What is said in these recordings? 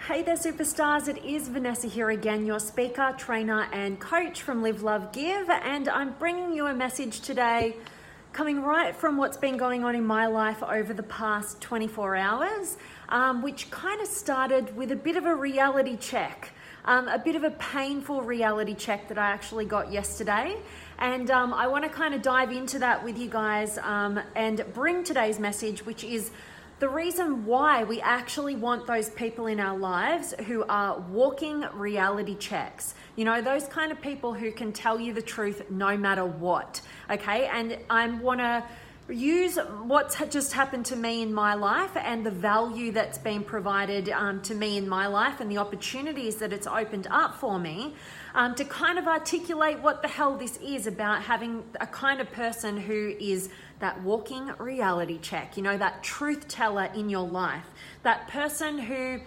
Hey there, superstars. It is Vanessa here again, your speaker, trainer, and coach from Live, Love, Give. And I'm bringing you a message today coming right from what's been going on in my life over the past 24 hours, which kind of started with a bit of a reality check, a bit of a painful reality check that I actually got yesterday. And I want to kind of dive into that with you guys and bring today's message, which is the reason why we actually want those people in our lives who are walking reality checks. You know, those kind of people who can tell you the truth no matter what, okay? And I want to use what's just happened to me in my life and the value that's been provided to me in my life and the opportunities that it's opened up for me to kind of articulate what the hell this is about having a kind of person who is that walking reality check, you know, that truth teller in your life, that person who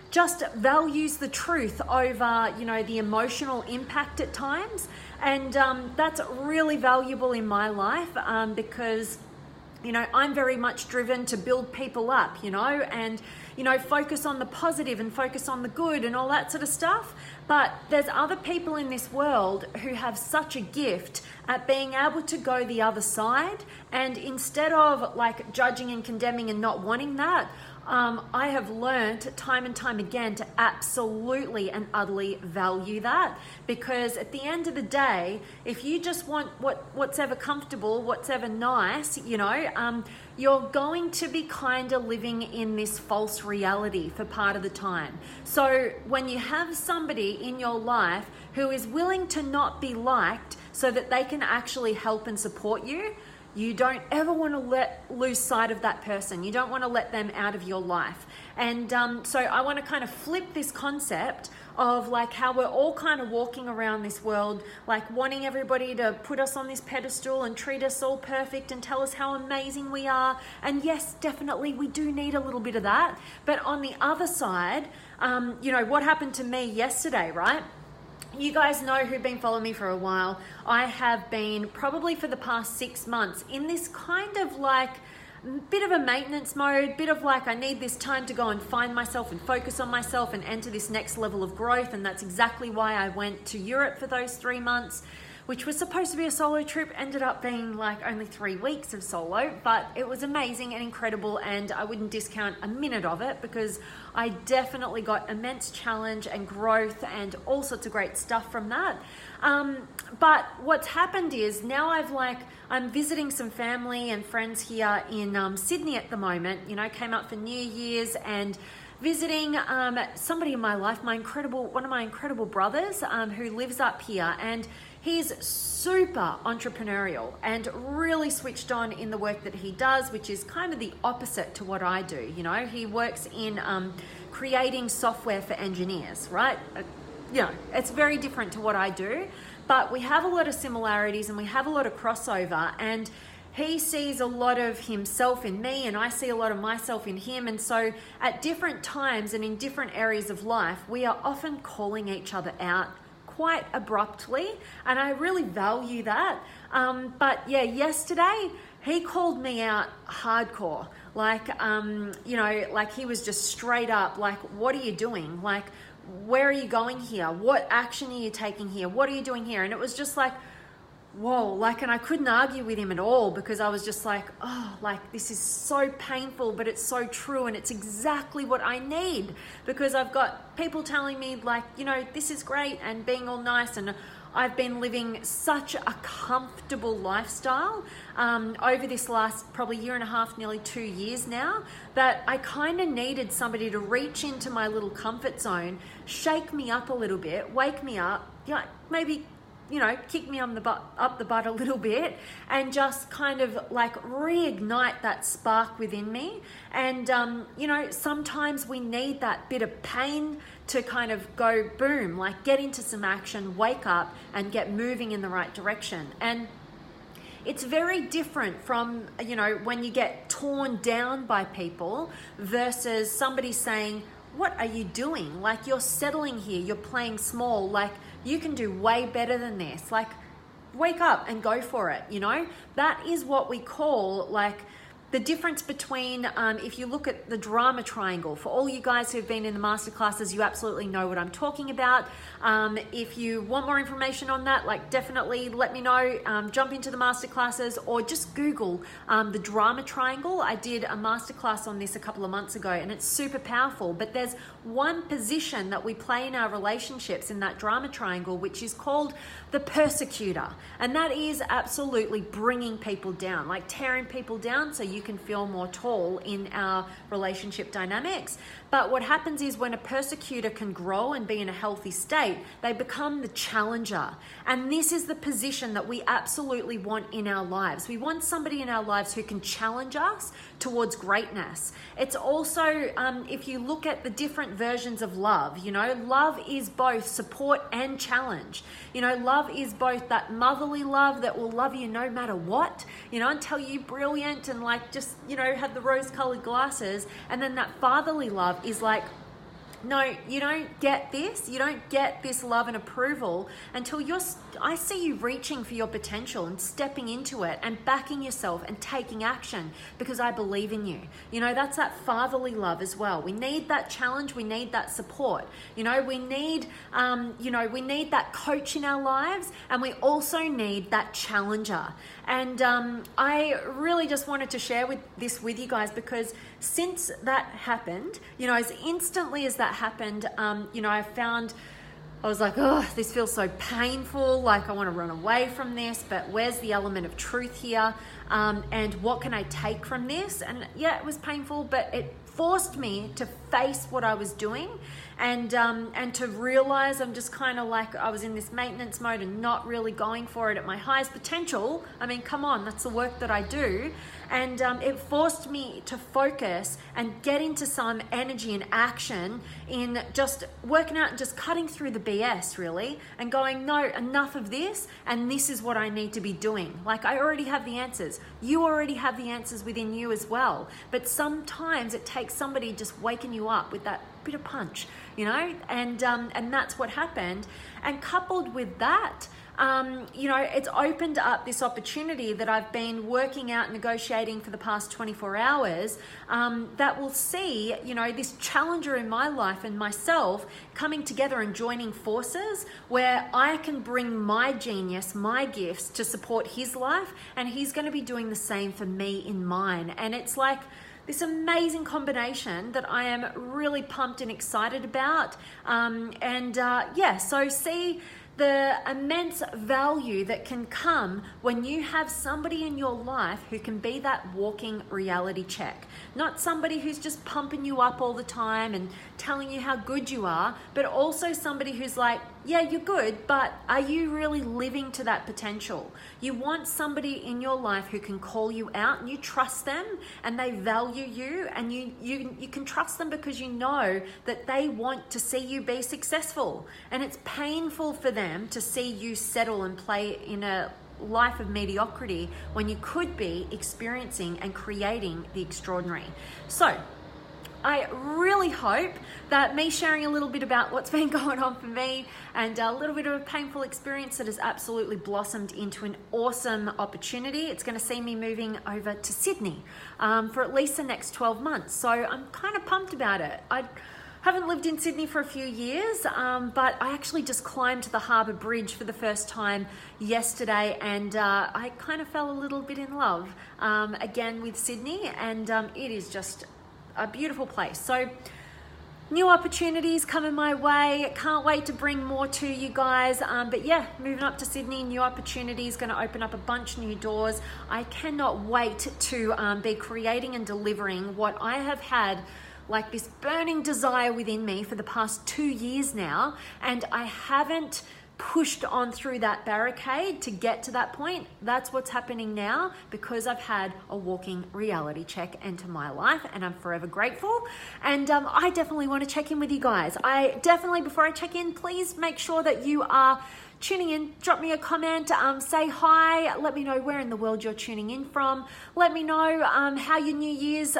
just values the truth over, you know, the emotional impact at times. And that's really valuable in my life because, you know, I'm very much driven to build people up, you know, and, you know, focus on the positive and focus on the good and all that sort of stuff. But there's other people in this world who have such a gift at being able to go the other side. And instead of like judging and condemning and not wanting that, I have learned time and time again to absolutely and utterly value that, because at the end of the day, if you just want what's ever comfortable, what's ever nice, you know, you're going to be kind of living in this false reality for part of the time. So when you have somebody in your life who is willing to not be liked so that they can actually help and support you, you don't ever want to lose sight of that person. You don't want to let them out of your life. And so I want to kind of flip this concept of like how we're all kind of walking around this world, like wanting everybody to put us on this pedestal and treat us all perfect and tell us how amazing we are. And yes, definitely we do need a little bit of that. But on the other side, you know, what happened to me yesterday, right? You guys know who've been following me for a while. I have been probably for the past 6 months in this kind of like bit of a maintenance mode, bit of like I need this time to go and find myself and focus on myself and enter this next level of growth. And that's exactly why I went to Europe for those 3 months, which was supposed to be a solo trip, ended up being like only 3 weeks of solo, but it was amazing and incredible, and I wouldn't discount a minute of it because I definitely got immense challenge and growth and all sorts of great stuff from that. But what's happened is now I'm visiting some family and friends here in Sydney at the moment. You know, came up for New Year's and visiting somebody in my life, one of my incredible brothers who lives up here, and he's super entrepreneurial and really switched on in the work that he does, which is kind of the opposite to what I do. You know, he works in creating software for engineers, right? You know, it's very different to what I do, but we have a lot of similarities and we have a lot of crossover, and he sees a lot of himself in me and I see a lot of myself in him. And so at different times and in different areas of life, we are often calling each other out quite abruptly, and I really value that. But yeah, yesterday he called me out hardcore. Like, you know, like he was just straight up like, what are you doing? Like, where are you going here? What action are you taking here? What are you doing here? And it was just like, whoa, like, and I couldn't argue with him at all because I was just like, oh, like this is so painful, but it's so true. And it's exactly what I need, because I've got people telling me like, you know, this is great and being all nice. And I've been living such a comfortable lifestyle over this last probably 1.5 years, nearly 2 years now, that I kind of needed somebody to reach into my little comfort zone, shake me up a little bit, wake me up, you know, maybe, you know, kick me up the butt a little bit, and just kind of like reignite that spark within me. And, you know, sometimes we need that bit of pain to kind of go boom, like get into some action, wake up and get moving in the right direction. And it's very different from, you know, when you get torn down by people versus somebody saying, what are you doing? Like, you're settling here, you're playing small, like you can do way better than this. Like, wake up and go for it, you know? That is what we call like the difference between, if you look at the drama triangle, for all you guys who've been in the masterclasses, you absolutely know what I'm talking about. If you want more information on that, like definitely let me know, jump into the masterclasses or just Google the drama triangle. I did a masterclass on this a couple of months ago and it's super powerful, but there's one position that we play in our relationships in that drama triangle, which is called the persecutor. And that is absolutely bringing people down, like tearing people down so you can feel more tall in our relationship dynamics. But what happens is when a persecutor can grow and be in a healthy state, they become the challenger. And this is the position that we absolutely want in our lives. We want somebody in our lives who can challenge us towards greatness. It's also, if you look at the different versions of love, love is both support and challenge. Love is both that motherly love that will love you no matter what, and tell you brilliant and have the rose-colored glasses. And then that fatherly love is like, no, you don't get this. You don't get this love and approval until I see you reaching for your potential and stepping into it and backing yourself and taking action because I believe in you. That's that fatherly love as well. We need that challenge. We need that support. We need that coach in our lives, and we also need that challenger. And I really just wanted to share this with you guys because since that happened, as instantly as that happened, I was like, oh, this feels so painful. Like I want to run away from this, but where's the element of truth here? And what can I take from this? And yeah, it was painful, but it forced me to face what I was doing and to realize I'm just kind of like I was in this maintenance mode and not really going for it at my highest potential. I mean, come on, that's the work that I do. And it forced me to focus and get into some energy and action in just working out and just cutting through the BS really and going, no, enough of this, and this is what I need to be doing. Like I already have the answers. You already have the answers within you as well. But sometimes it takes somebody just waking you up with that bit of punch, and that's what happened. And coupled with that, it's opened up this opportunity that I've been working out, negotiating for the past 24 hours, that will see, this challenger in my life and myself coming together and joining forces where I can bring my genius, my gifts to support his life, and he's going to be doing the same for me in mine. And it's like this amazing combination that I am really pumped and excited about. So see the immense value that can come when you have somebody in your life who can be that walking reality check. Not somebody who's just pumping you up all the time and telling you how good you are, but also somebody who's like, yeah, you're good, but are you really living to that potential? You want somebody in your life who can call you out and you trust them and they value you, and you can trust them because you know that they want to see you be successful. And it's painful for them to see you settle and play in a life of mediocrity when you could be experiencing and creating the extraordinary. So I really hope that me sharing a little bit about what's been going on for me and a little bit of a painful experience that has absolutely blossomed into an awesome opportunity. It's going to see me moving over to Sydney for at least the next 12 months. So I'm kind of pumped about it. I haven't lived in Sydney for a few years, but I actually just climbed the Harbour Bridge for the first time yesterday, and I kind of fell a little bit in love again with Sydney, and it is just a beautiful place. So new opportunities coming my way. Can't wait to bring more to you guys. But yeah, moving up to Sydney, new opportunities, going to open up a bunch of new doors. I cannot wait to be creating and delivering what I have had like this burning desire within me for the past 2 years now, and I haven't pushed on through that barricade to get to that point. That's what's happening now because I've had a walking reality check into my life, and I'm forever grateful. And I definitely want to check in with you guys. Before I check in, please make sure that you are tuning in, drop me a comment, say hi, let me know where in the world you're tuning in from. Let me know how your New Year's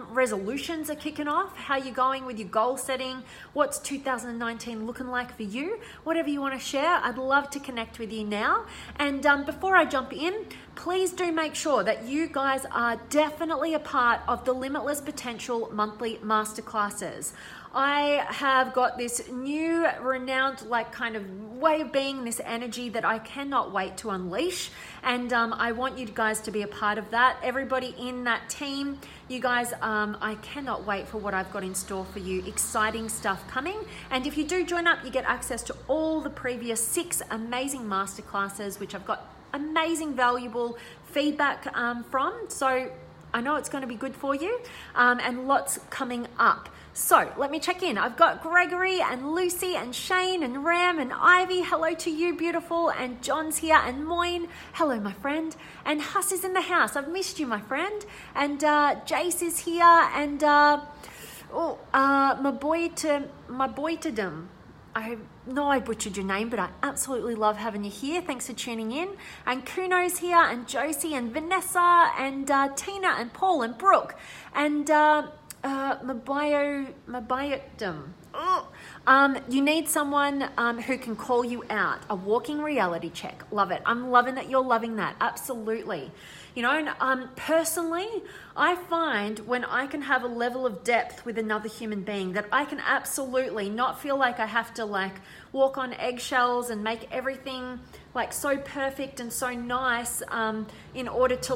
resolutions are kicking off, how you're going with your goal setting, what's 2019 looking like for you, whatever you want to share. I'd love to connect with you now. And before I jump in, please do make sure that you guys are definitely a part of the Limitless Potential monthly masterclasses. I have got this new renowned kind of way of being, this energy that I cannot wait to unleash, and I want you guys to be a part of that. Everybody in that team, you guys, I cannot wait for what I've got in store for you. Exciting stuff coming. And if you do join up, you get access to all the previous 6 amazing masterclasses, which I've got amazing valuable feedback from. So I know it's going to be good for you, and lots coming up. So let me check in. I've got Gregory and Lucy and Shane and Ram and Ivy. Hello to you, beautiful. And John's here and Moyne. Hello, my friend. And Huss is in the house. I've missed you, my friend. And Jace is here. And my boy to them. I know I butchered your name, but I absolutely love having you here. Thanks for tuning in. And Kuno's here, and Josie, and Vanessa, and Tina, and Paul, and Brooke, and you need someone who can call you out. A walking reality check. Love it. I'm loving that you're loving that. Absolutely. And personally, I find when I can have a level of depth with another human being that I can absolutely not feel like I have to walk on eggshells and make everything so perfect and so nice in order to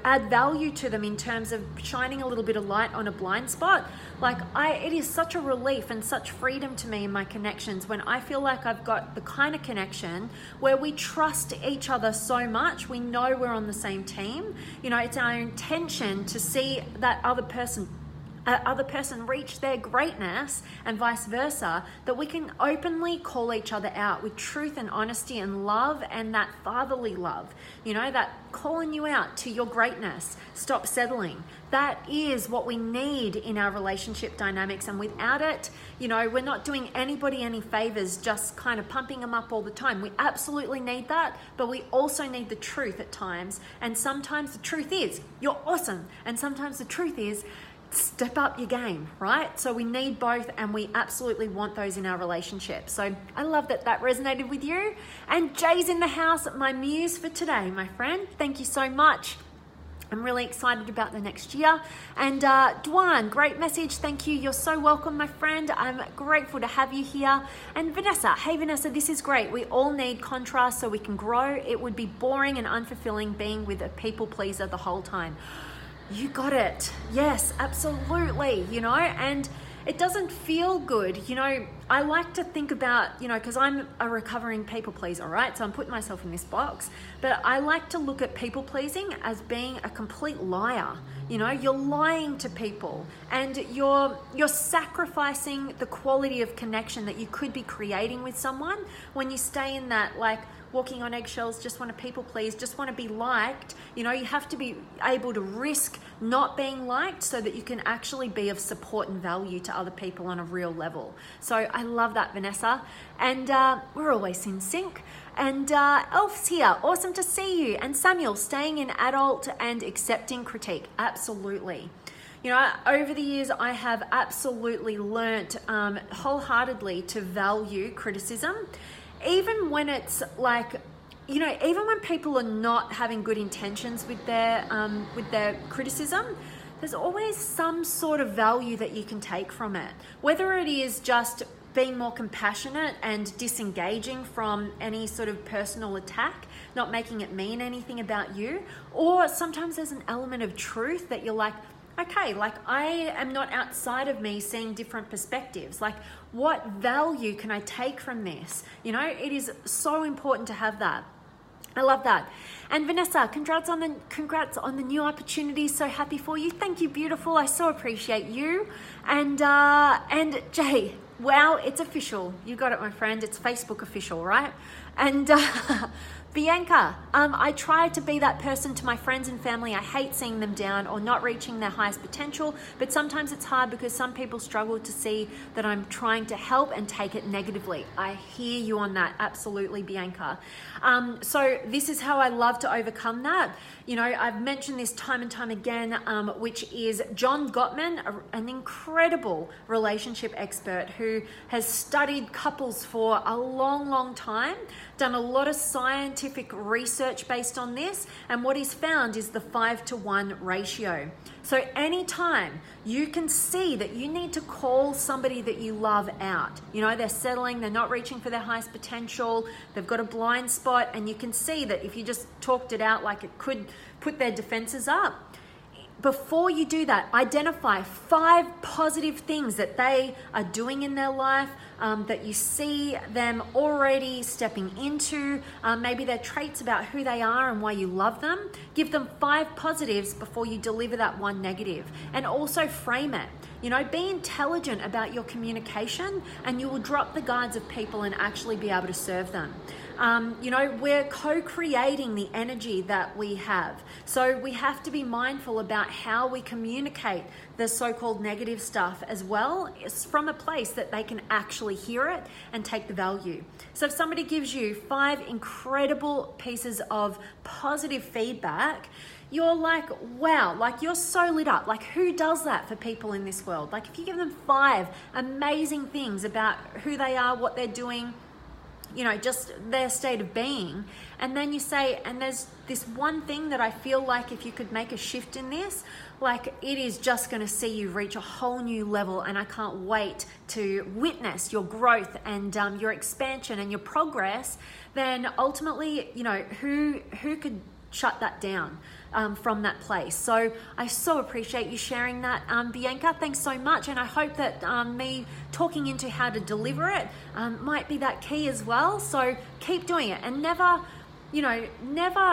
add value to them in terms of shining a little bit of light on a blind spot. It is such a relief and such freedom to me in my connections when I feel like I've got the kind of connection where we trust each other so much. We know we're on the same team. It's our intention to see that other person reach their greatness and vice versa, that we can openly call each other out with truth and honesty and love, and that fatherly love, that calling you out to your greatness. Stop settling. That is what we need in our relationship dynamics, and without it, we're not doing anybody any favors, just kind of pumping them up all the time. We absolutely need that, but we also need the truth at times, and sometimes the truth is you're awesome, and sometimes the truth is step up your game, right? So we need both, and we absolutely want those in our relationship. So I love that resonated with you. And Jay's in the house, my muse for today, my friend. Thank you so much. I'm really excited about the next year. And Dwan, great message. Thank you. You're so welcome, my friend. I'm grateful to have you here. And Vanessa, hey Vanessa, this is great. We all need contrast so we can grow. It would be boring and unfulfilling being with a people pleaser the whole time. You got it. Yes, absolutely. And it doesn't feel good. I like to think about, because I'm a recovering people pleaser, right? So I'm putting myself in this box, but I like to look at people pleasing as being a complete liar. You're lying to people, and you're sacrificing the quality of connection that you could be creating with someone when you stay in that walking on eggshells, just want to people please, just want to be liked. You have to be able to risk not being liked so that you can actually be of support and value to other people on a real level. So I love that, Vanessa. And we're always in sync. And Elf's here. Awesome to see you. And Samuel, staying in adult and accepting critique. Absolutely. Over the years, I have absolutely learnt wholeheartely to value criticism. Even when it's even when people are not having good intentions with their criticism, there's always some sort of value that you can take from it. Whether it is just being more compassionate and disengaging from any sort of personal attack, not making it mean anything about you, or sometimes there's an element of truth that you're okay, I am not outside of me seeing different perspectives. What value can I take from this? It is so important to have that. I love that. And Vanessa, congrats on the new opportunity. So happy for you. Thank you, beautiful. I so appreciate you. And Jay, wow, it's official. You got it, my friend. It's Facebook official, right? And Bianca, I try to be that person to my friends and family. I hate seeing them down or not reaching their highest potential, but sometimes it's hard because some people struggle to see that I'm trying to help and take it negatively. I hear you on that, absolutely, Bianca. So this is how I love to overcome that. You know, I've mentioned this time and time again, which is John Gottman, an incredible relationship expert who has studied couples for a long, long time, done a lot of scientific research based on this, and what he's found is the 5-to-1 ratio. So anytime you can see that you need to call somebody that you love out, you know, they're settling, they're not reaching for their highest potential, they've got a blind spot, and you can see that if you just talked it out, like, it could put their defenses up. Before you do that, identify 5 positive things that they are doing in their life, that you see them already stepping into, maybe their traits about who they are and why you love them. Give them 5 positives before you deliver that 1 negative, and also frame it. You know, be intelligent about your communication, and you will drop the guards of people and actually be able to serve them. You know, we're co-creating the energy that we have. So we have to be mindful about how we communicate the so-called negative stuff as well. It's from a place that they can actually hear it and take the value. So if somebody gives you 5 incredible pieces of positive feedback, you're like, wow, like, you're so lit up. Like, who does that for people in this world? Like, if you give them 5 amazing things about who they are, what they're doing, you know, just their state of being, and then you say, and there's this one thing that I feel like if you could make a shift in this, like, it is just going to see you reach a whole new level, and I can't wait to witness your growth and your expansion and your progress, then ultimately, you know, who could shut that down from that place? So I so appreciate you sharing that, Bianca. Thanks so much, and I hope that me talking into how to deliver it might be that key as well. So keep doing it, and never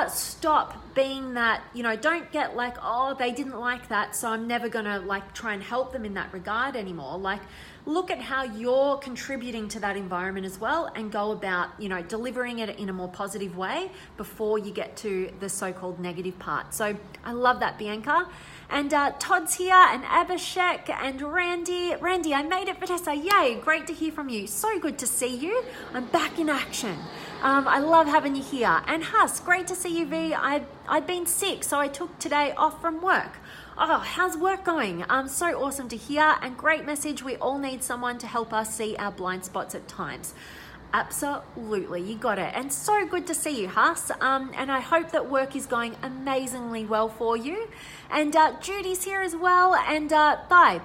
stop being that. You know, don't get like, oh, they didn't like that, so I'm never gonna like try and help them in that regard anymore. Like, look at how you're contributing to that environment as well, and go about, you know, delivering it in a more positive way before you get to the so-called negative part. So I love that, Bianca. And Todd's here, and Abhishek, and Randy. Randy, I made it, Vanessa. Yay, great to hear from you. So good to see you. I'm back in action. I love having you here. And Huss, great to see you, V. I'd been sick, so I took today off from work. Oh, how's work going? So awesome to hear, and great message. We all need someone to help us see our blind spots at times. Absolutely, you got it. And so good to see you, Huss. And I hope that work is going amazingly well for you. And Judy's here as well. And Thai,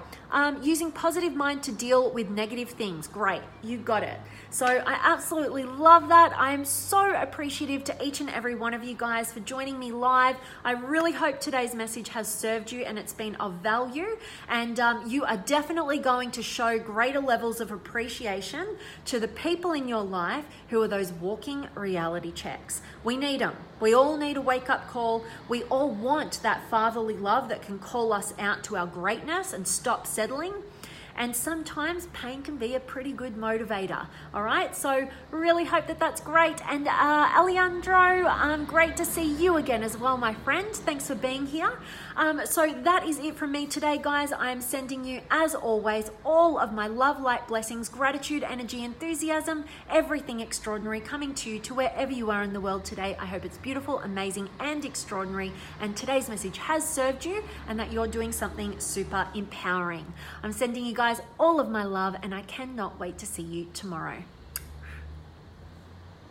using positive mind to deal with negative things. Great, you got it. So I absolutely love that. I am so appreciative to each and every one of you guys for joining me live. I really hope today's message has served you and it's been of value. And you are definitely going to show greater levels of appreciation to the people in your life who are those walking reality checks. We need them. We all need a wake-up call. We all want that fatherly love that can call us out to our greatness and stop settling. And sometimes pain can be a pretty good motivator. All right, so really hope that that's great. And Alejandro, great to see you again as well, my friend. Thanks for being here. So that is it from me today, guys. I am sending you, as always, all of my love, light, blessings, gratitude, energy, enthusiasm, everything extraordinary coming to you to wherever you are in the world today. I hope it's beautiful, amazing, and extraordinary. And today's message has served you and that you're doing something super empowering. I'm sending you guys all of my love, and I cannot wait to see you tomorrow.